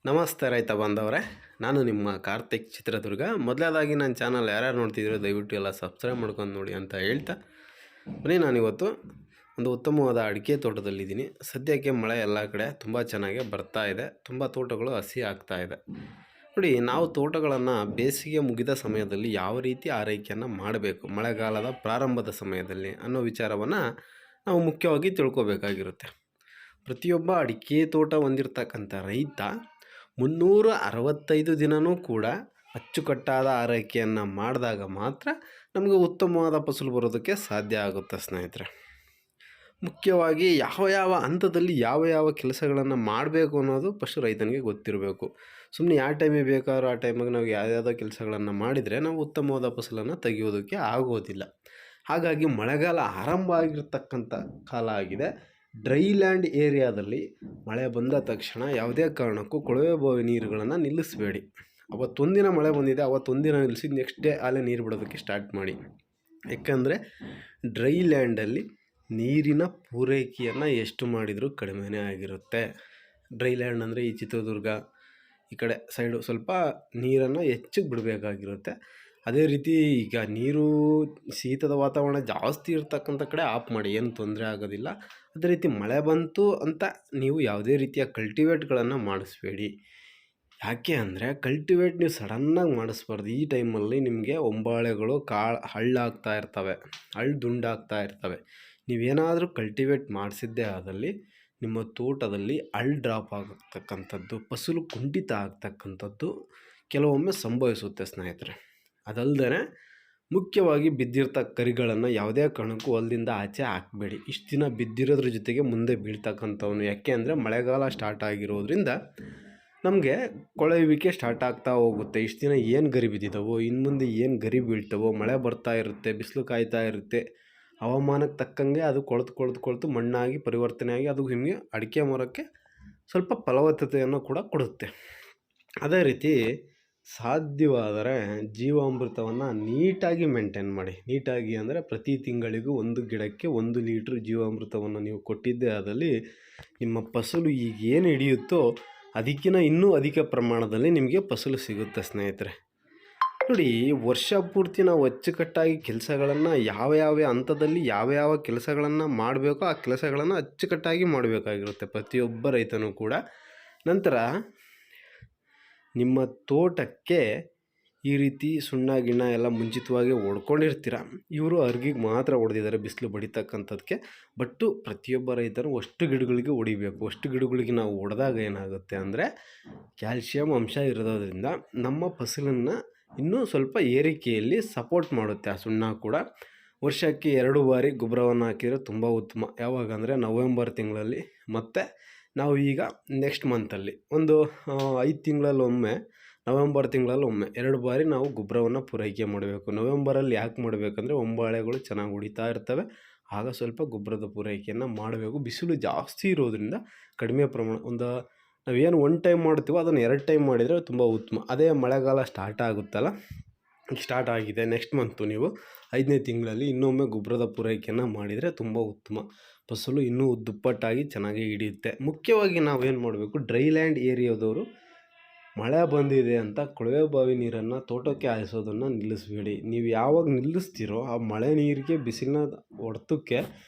ನಮಸ್ತೆ ರೈತ ಬಾಂಧವರೇ, ನಾನು ನಿಮ್ಮ ಕಾರ್ತಿಕ್ ಚಿತ್ರದುರ್ಗ. ಮೊದಲನೇದಾಗಿ ನನ್ನ ಚಾನಲ್ ಯಾರ್ಯಾರು ನೋಡ್ತಿದ್ದೀರೋ ದಯವಿಟ್ಟು ಎಲ್ಲ ಸಬ್ಸ್ಕ್ರೈಬ್ ಮಾಡ್ಕೊಂಡು ನೋಡಿ ಅಂತ ಹೇಳ್ತಾ ಬನ್ನಿ. ನಾನಿವತ್ತು ಒಂದು ಉತ್ತಮವಾದ ಅಡಿಕೆ ತೋಟದಲ್ಲಿದ್ದೀನಿ. ಸದ್ಯಕ್ಕೆ ಮಳೆ ಎಲ್ಲ ಕಡೆ ತುಂಬ ಚೆನ್ನಾಗಿ ಬರ್ತಾ ಇದೆ. ತುಂಬ ತೋಟಗಳು ಹಸಿ ಆಗ್ತಾ ಇದೆ. ನೋಡಿ, ನಾವು ತೋಟಗಳನ್ನು ಬೇಸಿಗೆ ಮುಗಿದ ಸಮಯದಲ್ಲಿ ಯಾವ ರೀತಿ ಆರೈಕೆಯನ್ನು ಮಾಡಬೇಕು, ಮಳೆಗಾಲದ ಪ್ರಾರಂಭದ ಸಮಯದಲ್ಲಿ ಅನ್ನೋ ವಿಚಾರವನ್ನು ನಾವು ಮುಖ್ಯವಾಗಿ ತಿಳ್ಕೊಬೇಕಾಗಿರುತ್ತೆ. ಪ್ರತಿಯೊಬ್ಬ ಅಡಿಕೆ ತೋಟ ಹೊಂದಿರತಕ್ಕಂಥ ರೈತ 365 ದಿನವೂ ಕೂಡ ಅಚ್ಚುಕಟ್ಟಾದ ಆರೈಕೆಯನ್ನು ಮಾಡಿದಾಗ ಮಾತ್ರ ನಮಗೆ ಉತ್ತಮವಾದ ಫಸಲು ಬರೋದಕ್ಕೆ ಸಾಧ್ಯ ಆಗುತ್ತೆ ಸ್ನೇಹಿತರೆ. ಮುಖ್ಯವಾಗಿ ಯಾವ ಹಂತದಲ್ಲಿ ಯಾವ ಕೆಲಸಗಳನ್ನು ಮಾಡಬೇಕು ಅನ್ನೋದು ಫಸ್ಟ್ ರೈತನಿಗೆ ಗೊತ್ತಿರಬೇಕು. ಸುಮ್ಮನೆ ಯಾವ ಟೈಮಿಗೆ ಬೇಕಾದ್ರೂ ಆ ಟೈಮಿಗೆ ನಾವು ಯಾವುದ್ಯಾವುದೋ ಕೆಲಸಗಳನ್ನು ಮಾಡಿದರೆ ನಾವು ಉತ್ತಮವಾದ ಫಸಲನ್ನು ತೆಗೆಯೋದಕ್ಕೆ ಆಗೋದಿಲ್ಲ. ಹಾಗಾಗಿ ಮಳೆಗಾಲ ಆರಂಭ ಆಗಿರ್ತಕ್ಕಂಥ ಕಾಲ ಆಗಿದೆ. ಡ್ರೈ ಲ್ಯಾಂಡ್ ಏರಿಯಾದಲ್ಲಿ ಮಳೆ ಬಂದ ತಕ್ಷಣ ಯಾವುದೇ ಕಾರಣಕ್ಕೂ ಕೊಳವೆ ಬಾವಿ ನೀರುಗಳನ್ನು ನಿಲ್ಲಿಸಬೇಡಿ. ಅವತ್ತೊಂದಿನ ಮಳೆ ಬಂದಿದೆ, ಅವತ್ತೊಂದಿನ ನಿಲ್ಲಿಸಿ ನೆಕ್ಸ್ಟ್ ಡೇ ಅಲ್ಲೇ ನೀರು ಬಿಡೋದಕ್ಕೆ ಸ್ಟಾರ್ಟ್ ಮಾಡಿ. ಯಾಕಂದರೆ ಡ್ರೈ ಲ್ಯಾಂಡಲ್ಲಿ ನೀರಿನ ಪೂರೈಕೆಯನ್ನು ಎಷ್ಟು ಮಾಡಿದರೂ ಕಡಿಮೆನೇ ಆಗಿರುತ್ತೆ. ಡ್ರೈ ಲ್ಯಾಂಡ್ ಅಂದರೆ ಈ ಚಿತ್ರದುರ್ಗ ಈ ಕಡೆ ಸೈಡು ಸ್ವಲ್ಪ ನೀರನ್ನು ಹೆಚ್ಚಿಗೆ ಬಿಡಬೇಕಾಗಿರುತ್ತೆ. ಅದೇ ರೀತಿ ಈಗ ನೀರು ಶೀತದ ವಾತಾವರಣ ಜಾಸ್ತಿ ಇರ್ತಕ್ಕಂಥ ಕಡೆ ಆಫ್ ಮಾಡಿ, ಏನು ತೊಂದರೆ ಆಗೋದಿಲ್ಲ. ಅದೇ ರೀತಿ ಮಳೆ ಬಂತು ಅಂತ ನೀವು ಯಾವುದೇ ರೀತಿಯ ಕಲ್ಟಿವೇಟ್ಗಳನ್ನು ಮಾಡಿಸ್ಬೇಡಿ. ಯಾಕೆ ಅಂದರೆ ಕಲ್ಟಿವೇಟ್ ನೀವು ಸಡನ್ನಾಗಿ ಮಾಡಿಸ್ಬಾರ್ದು. ಈ ಟೈಮಲ್ಲಿ ನಿಮಗೆ ಒಂಬಾಳೆಗಳು ಹಳ್ಳಾಗ್ತಾ ಇರ್ತವೆ, ದುಂಡಾಗ್ತಾ ಇರ್ತವೆ. ನೀವೇನಾದರೂ ಕಲ್ಟಿವೇಟ್ ಮಾಡಿಸಿದ್ದೇ ಆದಲ್ಲಿ ನಿಮ್ಮ ತೋಟದಲ್ಲಿ ಡ್ರಾಪ್ ಆಗತಕ್ಕಂಥದ್ದು, ಫಸಲು ಕುಂಠಿತ ಆಗ್ತಕ್ಕಂಥದ್ದು ಕೆಲವೊಮ್ಮೆ ಸಂಭವಿಸುತ್ತೆ ಸ್ನೇಹಿತರೆ. ಅದಲ್ಲದೆ ಮುಖ್ಯವಾಗಿ ಬಿದ್ದಿರ್ತಕ್ಕ ಕರಿಗಳನ್ನು ಯಾವುದೇ ಕಾರಣಕ್ಕೂ ಹೊಲದಿಂದ ಆಚೆ ಹಾಕಬೇಡಿ. ಇಷ್ಟು ದಿನ ಬಿದ್ದಿರೋದ್ರ ಜೊತೆಗೆ ಮುಂದೆ ಬೀಳ್ತಕ್ಕಂಥವನು. ಯಾಕೆ ಅಂದರೆ ಮಳೆಗಾಲ ಸ್ಟಾರ್ಟ್ ಆಗಿರೋದ್ರಿಂದ ನಮಗೆ ಕೊಳೆಯುವಿಕೆ ಸ್ಟಾರ್ಟ್ ಆಗ್ತಾ ಹೋಗುತ್ತೆ. ಇಷ್ಟು ದಿನ ಏನು ಗರಿ ಬಿದ್ದಿದ್ದಾವೋ ಇನ್ನು ಮುಂದೆ ಏನು ಗರಿ ಬೀಳ್ತಾವೋ, ಮಳೆ ಬರ್ತಾ ಇರುತ್ತೆ, ಬಿಸಿಲು ಕಾಯ್ತಾ ಇರುತ್ತೆ, ಹವಾಮಾನಕ್ಕೆ ತಕ್ಕಂಗೆ ಅದು ಕೊಳೆತು ಮಣ್ಣಾಗಿ ಪರಿವರ್ತನೆಯಾಗಿ ಅದು ನಿಮಗೆ ಅಡಿಕೆ ಮರಕ್ಕೆ ಸ್ವಲ್ಪ ಫಲವತ್ತತೆಯನ್ನು ಕೂಡ ಕೊಡುತ್ತೆ. ಅದೇ ರೀತಿ ಸಾಧ್ಯವಾದರೆ ಜೀವಾಮೃತವನ್ನು ನೀಟಾಗಿ ಮೇಂಟೈನ್ ಮಾಡಿ. ನೀಟಾಗಿ ಅಂದರೆ ಪ್ರತಿ ತಿಂಗಳಿಗೂ 1 ಗಿಡಕ್ಕೆ 1 ಲೀಟ್ರ್ ಜೀವಾಮೃತವನ್ನು ನೀವು ಕೊಟ್ಟಿದ್ದೇ ಆದಲ್ಲಿ ನಿಮ್ಮ ಫಸಲು ಈಗ ಏನು ಹಿಡಿಯುತ್ತೋ ಅದಕ್ಕಿಂತ ಇನ್ನೂ ಅಧಿಕ ಪ್ರಮಾಣದಲ್ಲಿ ನಿಮಗೆ ಫಸಲು ಸಿಗುತ್ತೆ ಸ್ನೇಹಿತರೆ. ನೋಡಿ, ವರ್ಷ ಪೂರ್ತಿ ನಾವು ಅಚ್ಚುಕಟ್ಟಾಗಿ ಕೆಲಸಗಳನ್ನು ಯಾವ ಹಂತದಲ್ಲಿ ಯಾವ ಕೆಲಸಗಳನ್ನು ಮಾಡಬೇಕೋ ಆ ಕೆಲಸಗಳನ್ನು ಅಚ್ಚುಕಟ್ಟಾಗಿ ಮಾಡಬೇಕಾಗಿರುತ್ತೆ ಪ್ರತಿಯೊಬ್ಬ ರೈತನೂ ಕೂಡ. ನಂತರ ನಿಮ್ಮ ತೋಟಕ್ಕೆ ಈ ರೀತಿ ಸುಣ್ಣ ಗಿಣ್ಣ ಎಲ್ಲ ಮುಂಚಿತವಾಗಿ ಹೊಡ್ಕೊಂಡಿರ್ತೀರ. ಇವರು ಅರ್ಗಿಗೆ ಮಾತ್ರ ಹೊಡೆದಿದ್ದಾರೆ ಬಿಸಿಲು ಬಡಿತಕ್ಕಂಥದ್ದಕ್ಕೆ. ಬಟ್ಟು ಪ್ರತಿಯೊಬ್ಬ ರೈತರು ಅಷ್ಟು ಗಿಡಗಳಿಗೆ ಹೊಡಿಬೇಕು. ಅಷ್ಟು ಗಿಡಗಳಿಗೆ ನಾವು ಹೊಡೆದಾಗ ಏನಾಗುತ್ತೆ ಅಂದರೆ ಕ್ಯಾಲ್ಶಿಯಂ ಅಂಶ ಇರೋದ್ರಿಂದ ನಮ್ಮ ಫಸಲನ್ನು ಇನ್ನೂ ಸ್ವಲ್ಪ ಏರಿಕೆಯಲ್ಲಿ ಸಪೋರ್ಟ್ ಮಾಡುತ್ತೆ. ಆ ಸುಣ್ಣ ಕೂಡ ವರ್ಷಕ್ಕೆ 2 ಬಾರಿ ಗೊಬ್ಬರವನ್ನು ಹಾಕಿದರೆ ತುಂಬ ಉತ್ತಮ. ಯಾವಾಗ ಅಂದರೆ ನವೆಂಬರ್ ತಿಂಗಳಲ್ಲಿ ಮತ್ತು ನಾವು ಈಗ ನೆಕ್ಸ್ಟ್ ಮಂತಲ್ಲಿ ಒಂದು 5 ತಿಂಗಳಲ್ಲೊಮ್ಮೆ, ನವೆಂಬರ್ ತಿಂಗಳಲ್ಲೊಮ್ಮೆ 2 ಬಾರಿ ನಾವು ಗೊಬ್ಬರವನ್ನು ಪೂರೈಕೆ ಮಾಡಬೇಕು. ನವೆಂಬರಲ್ಲಿ ಯಾಕೆ ಮಾಡಬೇಕಂದ್ರೆ ಒಂಬಾಳೆಗಳು ಚೆನ್ನಾಗಿ ಹೊಡಿತಾ ಇರ್ತವೆ, ಆಗ ಸ್ವಲ್ಪ ಗೊಬ್ಬರದ ಪೂರೈಕೆಯನ್ನು ಮಾಡಬೇಕು. ಬಿಸಿಲು ಜಾಸ್ತಿ ಇರೋದ್ರಿಂದ ಕಡಿಮೆ ಪ್ರಮಾಣ ನಾವೇನು 1 ಟೈಮ್ ಮಾಡ್ತೀವೋ ಅದನ್ನು 2 ಟೈಮ್ ಮಾಡಿದರೆ ತುಂಬ ಉತ್ತಮ. ಅದೇ ಮಳೆಗಾಲ ಸ್ಟಾರ್ಟ್ ಆಗುತ್ತಲ್ಲ, ಸ್ಟಾರ್ಟ್ ಆಗಿದೆ ನೆಕ್ಸ್ಟ್ ಮಂತು, ನೀವು 5ನೇ ತಿಂಗಳಲ್ಲಿ ಇನ್ನೊಮ್ಮೆ ಗೊಬ್ಬರದ ಪೂರೈಕೆಯನ್ನು ಮಾಡಿದರೆ ತುಂಬ ಉತ್ತಮ. ಫಸಲು ಇನ್ನೂ ದುಪ್ಪಟ್ಟಾಗಿ ಚೆನ್ನಾಗಿ ಹಿಡಿಯುತ್ತೆ. ಮುಖ್ಯವಾಗಿ ನಾವೇನು ಮಾಡಬೇಕು, ಡ್ರೈ ಲ್ಯಾಂಡ್ ಏರಿಯಾದವರು ಮಳೆ ಬಂದಿದೆ ಅಂತ ಕೊಳವೆ ಬಾವಿ ನೀರನ್ನು ತೋಟಕ್ಕೆ ಹಾಯಿಸೋದನ್ನು ನಿಲ್ಲಿಸಬೇಡಿ. ನೀವು ಯಾವಾಗ ನಿಲ್ಲಿಸ್ತೀರೋ ಆ ಮಳೆ ನೀರಿಗೆ ಬಿಸಿಲಿನ ಹೊಡೆತಕ್ಕೆ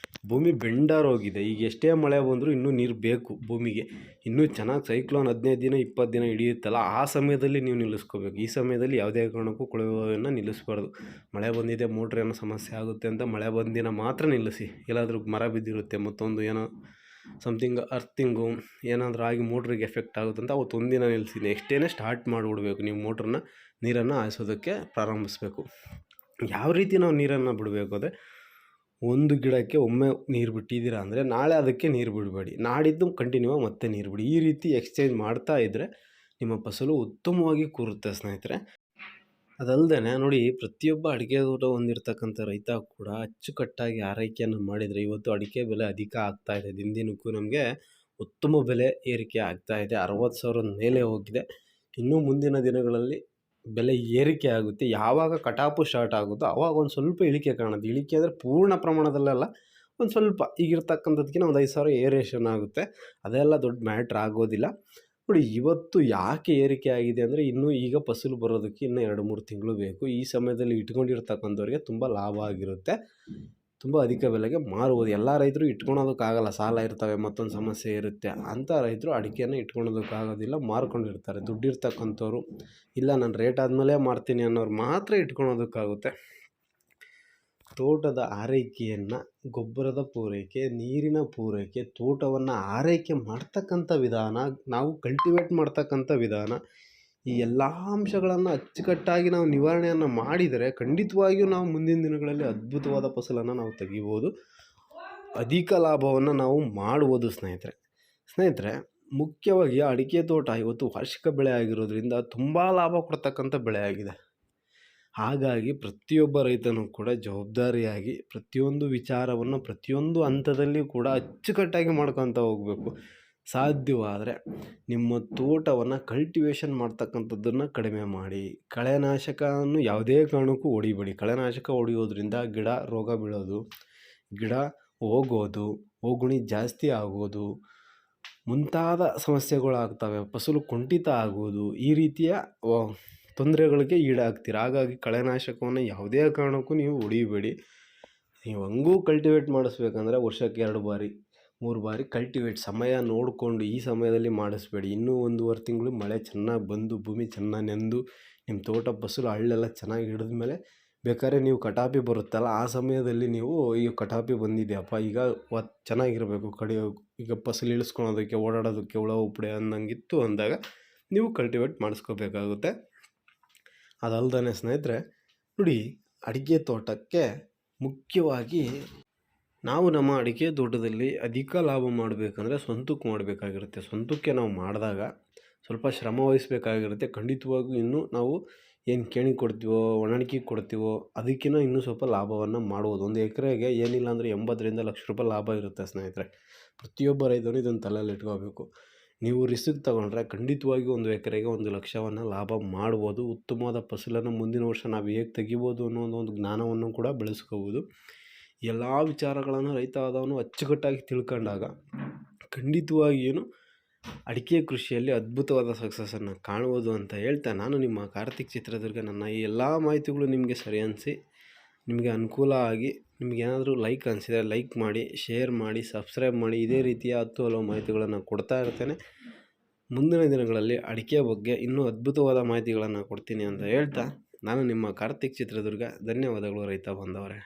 ಭೂಮಿ ಬೆಂಡಾರೋಗಿದೆ. ಈಗ ಎಷ್ಟೇ ಮಳೆ ಬಂದರೂ ಇನ್ನೂ ನೀರು ಬೇಕು ಭೂಮಿಗೆ. ಇನ್ನೂ ಚೆನ್ನಾಗಿ ಸೈಕ್ಲೋನ್ 15 ದಿನ 20 ದಿನ ಹಿಡಿಯುತ್ತಲ್ಲ, ಆ ಸಮಯದಲ್ಲಿ ನೀವು ನಿಲ್ಲಿಸ್ಕೋಬೇಕು. ಈ ಸಮಯದಲ್ಲಿ ಯಾವುದೇ ಕಾರಣಕ್ಕೂ ಕೊಳವೆ ಬಾವಿಯನ್ನು ನಿಲ್ಲಿಸಬಾರ್ದು. ಮಳೆ ಬಂದಿದೆ, ಮೋಟ್ರ್ ಏನೋ ಸಮಸ್ಯೆ ಆಗುತ್ತೆ ಅಂತ ಮಳೆ ಬಂದಿನ ಮಾತ್ರ ನಿಲ್ಲಿಸಿ. ಎಲ್ಲಾದರೂ ಮರ ಬಿದ್ದಿರುತ್ತೆ, ಮತ್ತೊಂದು ಏನೋ ಸಮಥಿಂಗ್ ಅರ್ಥಿಂಗು ಏನಾದರೂ ಆಗಿ ಮೋಟ್ರಿಗೆ ಎಫೆಕ್ಟ್ ಆಗುತ್ತೆ ಅಂತ ಅವತ್ತೊಂದಿನ ನಿಲ್ಲಿಸಿ. ನೆಕ್ಸ್ಟ್ ಡೇನೇ ಸ್ಟಾರ್ಟ್ ಮಾಡಿಬಿಡ್ಬೇಕು. ನೀವು ನೀರನ್ನು ಹಾಯಿಸೋದಕ್ಕೆ ಪ್ರಾರಂಭಿಸಬೇಕು. ಯಾವ ರೀತಿ ನಾವು ನೀರನ್ನು ಬಿಡಬೇಕು ಅಂದರೆ, 1 ಗಿಡಕ್ಕೆ ಒಮ್ಮೆ ನೀರು ಬಿಟ್ಟಿದ್ದೀರಾ ಅಂದರೆ ನಾಳೆ ಅದಕ್ಕೆ ನೀರು ಬಿಡಬೇಡಿ, ನಾಡಿದ್ದು ಕಂಟಿನ್ಯೂ ಮತ್ತೆ ನೀರು ಬಿಡಿ. ಈ ರೀತಿ ಎಕ್ಸ್ಚೇಂಜ್ ಮಾಡ್ತಾ ಇದ್ದರೆ ನಿಮ್ಮ ಫಸಲು ಉತ್ತಮವಾಗಿ ಕೂರುತ್ತೆ ಸ್ನೇಹಿತರೆ. ಅದಲ್ಲದೆ ನೋಡಿ, ಪ್ರತಿಯೊಬ್ಬ ಅಡಿಕೆ ತೋಟ ಹೊಂದಿರತಕ್ಕಂಥ ರೈತ ಕೂಡ ಅಚ್ಚುಕಟ್ಟಾಗಿ ಆರೈಕೆಯನ್ನು ಮಾಡಿದರೆ ಇವತ್ತು ಅಡಿಕೆ ಬೆಲೆ ಅಧಿಕ ಆಗ್ತಾಯಿದೆ. ದಿನಕ್ಕೂ ನಮಗೆ ಉತ್ತಮ ಬೆಲೆ ಏರಿಕೆ ಆಗ್ತಾಯಿದೆ. 60,000 ಮೇಲೆ ಹೋಗಿದೆ. ಇನ್ನೂ ಮುಂದಿನ ದಿನಗಳಲ್ಲಿ ಬೆಲೆ ಏರಿಕೆ ಆಗುತ್ತೆ. ಯಾವಾಗ ಕಟಾಪು ಸ್ಟಾರ್ಟ್ ಆಗುತ್ತೋ ಆವಾಗ ಒಂದು ಸ್ವಲ್ಪ ಇಳಿಕೆ ಕಾಣುತ್ತೆ. ಇಳಿಕೆ ಅಂದರೆ ಪೂರ್ಣ ಪ್ರಮಾಣದಲ್ಲೆಲ್ಲ, ಒಂದು ಸ್ವಲ್ಪ ಈಗಿರ್ತಕ್ಕಂಥದ್ದಕ್ಕಿಂತ ಒಂದು 5,000 ಏರೇಷನ್ ಆಗುತ್ತೆ. ಅದೆಲ್ಲ ದೊಡ್ಡ ಮ್ಯಾಟ್ರ್ ಆಗೋದಿಲ್ಲ. ನೋಡಿ ಇವತ್ತು ಯಾಕೆ ಏರಿಕೆ ಆಗಿದೆ ಅಂದರೆ ಇನ್ನೂ ಈಗ ಫಸಲು ಬರೋದಕ್ಕೆ ಇನ್ನೂ 2-3 ತಿಂಗಳು ಬೇಕು. ಈ ಸಮಯದಲ್ಲಿ ಇಟ್ಕೊಂಡಿರ್ತಕ್ಕಂಥವ್ರಿಗೆ ತುಂಬ ಲಾಭ ಆಗಿರುತ್ತೆ. ತುಂಬ ಅಧಿಕ ಬೆಲೆಗೆ ಮಾರುವುದು. ಎಲ್ಲ ರೈತರು ಇಟ್ಕೊಳೋದಕ್ಕಾಗಲ್ಲ, ಸಾಲ ಇರ್ತವೆ, ಮತ್ತೊಂದು ಸಮಸ್ಯೆ ಇರುತ್ತೆ. ಅಂಥ ರೈತರು ಅಡಿಕೆನ ಇಟ್ಕೊಳೋದಕ್ಕಾಗೋದಿಲ್ಲ, ಮಾರ್ಕೊಂಡಿರ್ತಾರೆ. ದುಡ್ಡಿರ್ತಕ್ಕಂಥವ್ರು ಇಲ್ಲ ನಾನು ರೇಟ್ ಆದಮೇಲೆ ಮಾರ್ತೀನಿ ಅನ್ನೋರು ಮಾತ್ರ ಇಟ್ಕೊಳೋದಕ್ಕಾಗುತ್ತೆ. ತೋಟದ ಆರೈಕೆಯನ್ನು, ಗೊಬ್ಬರದ ಪೂರೈಕೆ, ನೀರಿನ ಪೂರೈಕೆ, ತೋಟವನ್ನು ಆರೈಕೆ ಮಾಡ್ತಕ್ಕಂಥ ವಿಧಾನ, ನಾವು ಕಲ್ಟಿವೇಟ್ ಮಾಡ್ತಕ್ಕಂಥ ವಿಧಾನ, ಈ ಎಲ್ಲ ಅಂಶಗಳನ್ನು ಅಚ್ಚುಕಟ್ಟಾಗಿ ನಾವು ನಿವಾರಣೆಯನ್ನು ಮಾಡಿದರೆ ಖಂಡಿತವಾಗಿಯೂ ನಾವು ಮುಂದಿನ ದಿನಗಳಲ್ಲಿ ಅದ್ಭುತವಾದ ಫಸಲನ್ನು ನಾವು ತೆಗಿಬೋದು. ಅಧಿಕ ಲಾಭವನ್ನು ನಾವು ಮಾಡ್ಬೋದು ಸ್ನೇಹಿತರೆ. ಮುಖ್ಯವಾಗಿ ಅಡಿಕೆ ತೋಟ ಇವತ್ತು ವಾರ್ಷಿಕ ಬೆಳೆ ಆಗಿರೋದ್ರಿಂದ ತುಂಬ ಲಾಭ ಕೊಡ್ತಕ್ಕಂಥ ಬೆಳೆ ಆಗಿದೆ. ಹಾಗಾಗಿ ಪ್ರತಿಯೊಬ್ಬ ರೈತನೂ ಕೂಡ ಜವಾಬ್ದಾರಿಯಾಗಿ ಪ್ರತಿಯೊಂದು ವಿಚಾರವನ್ನು ಪ್ರತಿಯೊಂದು ಹಂತದಲ್ಲಿ ಕೂಡ ಅಚ್ಚುಕಟ್ಟಾಗಿ ಮಾಡ್ಕೊತ ಹೋಗಬೇಕು. ಸಾಧ್ಯವಾದರೆ ನಿಮ್ಮ ತೋಟವನ್ನು ಕಲ್ಟಿವೇಷನ್ ಮಾಡ್ತಕ್ಕಂಥದ್ದನ್ನು ಕಡಿಮೆ ಮಾಡಿ. ಕಳೆನಾಶಕವನ್ನು ಯಾವುದೇ ಕಾರಣಕ್ಕೂ ಹೊಡಿಬೇಡಿ. ಕಳೆನಾಶಕ ಹೊಡೆಯೋದ್ರಿಂದ ಗಿಡ ರೋಗ ಬೀಳೋದು, ಗಿಡ ಹೋಗೋದು, ಹೋಗುಣಿ ಜಾಸ್ತಿ ಆಗೋದು, ಮುಂತಾದ ಸಮಸ್ಯೆಗಳಾಗ್ತವೆ. ಫಸಲು ಕುಂಠಿತ ಆಗೋದು, ಈ ರೀತಿಯ ತೊಂದರೆಗಳಿಗೆ ಈಡಾಗ್ತೀರ. ಹಾಗಾಗಿ ಕಳೆನಾಶಕವನ್ನು ಯಾವುದೇ ಕಾರಣಕ್ಕೂ ನೀವು ಹೊಡಿಬೇಡಿ. ನೀವು ಹಂಗೂ ಕಲ್ಟಿವೇಟ್ ಮಾಡಿಸ್ಬೇಕಂದ್ರೆ ವರ್ಷಕ್ಕೆ 2 ಬಾರಿ 3 ಬಾರಿ ಕಲ್ಟಿವೇಟ್ ಸಮಯ ನೋಡಿಕೊಂಡು ಈ ಸಮಯದಲ್ಲಿ ಮಾಡಿಸ್ಬೇಡಿ. ಇನ್ನೂ 1.5 ತಿಂಗಳು ಮಳೆ ಚೆನ್ನಾಗಿ ಬಂದು ಭೂಮಿ ಚೆನ್ನಾಗಿ ನೆಂದು ನಿಮ್ಮ ತೋಟ ಫಸಲು ಹಳ್ಳೆಲ್ಲ ಚೆನ್ನಾಗಿ ಹಿಡಿದ್ಮೇಲೆ ಬೇಕಾದ್ರೆ ನೀವು ಕಟಾಪಿ ಬರುತ್ತಲ್ಲ ಆ ಸಮಯದಲ್ಲಿ ನೀವು ಈಗ ಕಟಾಪಿ ಬಂದಿದೆಯಪ್ಪ ಈಗ ಚೆನ್ನಾಗಿರಬೇಕು ಈಗ ಫಸಲು ಇಳಿಸ್ಕೊಳೋದಕ್ಕೆ ಓಡಾಡೋದಕ್ಕೆ ಹುಳ ಉಪ್ಪಡೆ ಅನ್ನಂಗಿತ್ತು ಅಂದಾಗ ನೀವು ಕಲ್ಟಿವೇಟ್ ಮಾಡಿಸ್ಕೋಬೇಕಾಗುತ್ತೆ. ಅದಲ್ದೇ ಸ್ನೇಹಿತರೆ ನೋಡಿ, ಅಡಿಕೆ ತೋಟಕ್ಕೆ ಮುಖ್ಯವಾಗಿ ನಾವು ನಮ್ಮ ಅಡಿಕೆ ತೋಟದಲ್ಲಿ ಅಧಿಕ ಲಾಭ ಮಾಡಬೇಕಂದ್ರೆ ಸ್ವಂತಕ್ಕೆ ಮಾಡಬೇಕಾಗಿರುತ್ತೆ. ಸ್ವಂತಕ್ಕೆ ನಾವು ಮಾಡಿದಾಗ ಸ್ವಲ್ಪ ಶ್ರಮ ವಹಿಸಬೇಕಾಗಿರುತ್ತೆ. ಖಂಡಿತವಾಗೂ ಇನ್ನೂ ನಾವು ಏನು ಕೇಣಿ ಕೊಡ್ತೀವೋ ಒಣಣಿಕೆ ಕೊಡ್ತೀವೋ ಅದಕ್ಕಿಂತ ಇನ್ನೂ ಸ್ವಲ್ಪ ಲಾಭವನ್ನು ಮಾಡ್ಬೋದು. 1 ಎಕರೆಗೆ ಏನಿಲ್ಲ ಅಂದರೆ 80 ಲಕ್ಷ ರೂಪಾಯಿ ಲಾಭ ಇರುತ್ತೆ ಸ್ನೇಹಿತರೆ. ಪ್ರತಿಯೊಬ್ಬ ರೈತನು ಇದನ್ನು ತಲೆಯಲ್ಲಿ ಇಟ್ಕೋಬೇಕು. ನೀವು ರಿಸ್ಕ್ ತಗೊಂಡ್ರೆ ಖಂಡಿತವಾಗಿ 1 ಎಕರೆಗೆ 1 ಲಕ್ಷವನ್ನು ಲಾಭ ಮಾಡ್ಬೋದು. ಉತ್ತಮವಾದ ಫಸಲನ್ನು ಮುಂದಿನ ವರ್ಷ ನಾವು ಹೇಗೆ ತೆಗಿಬೋದು ಅನ್ನೋ ಒಂದು ಜ್ಞಾನವನ್ನು ಕೂಡ ಬೆಳೆಸ್ಕೋಬೋದು. ಎಲ್ಲ ವಿಚಾರಗಳನ್ನು ರೈತ ಆದವನು ಅಚ್ಚುಕಟ್ಟಾಗಿ ತಿಳ್ಕೊಂಡಾಗ ಖಂಡಿತವಾಗಿಯೂ ಅಡಿಕೆ ಕೃಷಿಯಲ್ಲಿ ಅದ್ಭುತವಾದ ಸಕ್ಸಸ್ಸನ್ನು ಕಾಣ್ಬೋದು ಅಂತ ಹೇಳ್ತಾ, ನಾನು ನಿಮ್ಮ ಕಾರ್ತಿಕ್ ಚಿತ್ರದುರ್ಗ. ನನ್ನ ಈ ಎಲ್ಲ ಮಾಹಿತಿಗಳು ನಿಮಗೆ ಸರಿ ಅನಿಸಿ ನಿಮಗೆ ಅನುಕೂಲ ಆಗಿ ನಿಮಗೇನಾದರೂ ಲೈಕ್ ಅನಿಸಿದರೆ ಲೈಕ್ ಮಾಡಿ, ಶೇರ್ ಮಾಡಿ, ಸಬ್ಸ್ಕ್ರೈಬ್ ಮಾಡಿ. ಇದೇ ರೀತಿಯ ಹಲವು ಮಾಹಿತಿಗಳನ್ನು ಕೊಡ್ತಾ ಇರ್ತೇನೆ. ಮುಂದಿನ ದಿನಗಳಲ್ಲಿ ಅಡಿಕೆ ಬಗ್ಗೆ ಇನ್ನೂ ಅದ್ಭುತವಾದ ಮಾಹಿತಿಗಳನ್ನು ಕೊಡ್ತೀನಿ ಅಂತ ಹೇಳ್ತಾ, ನಾನು ನಿಮ್ಮ ಕಾರ್ತಿಕ್ ಚಿತ್ರದುರ್ಗ. ಧನ್ಯವಾದಗಳು ರೈತ ಬಾಂಧವರೇ.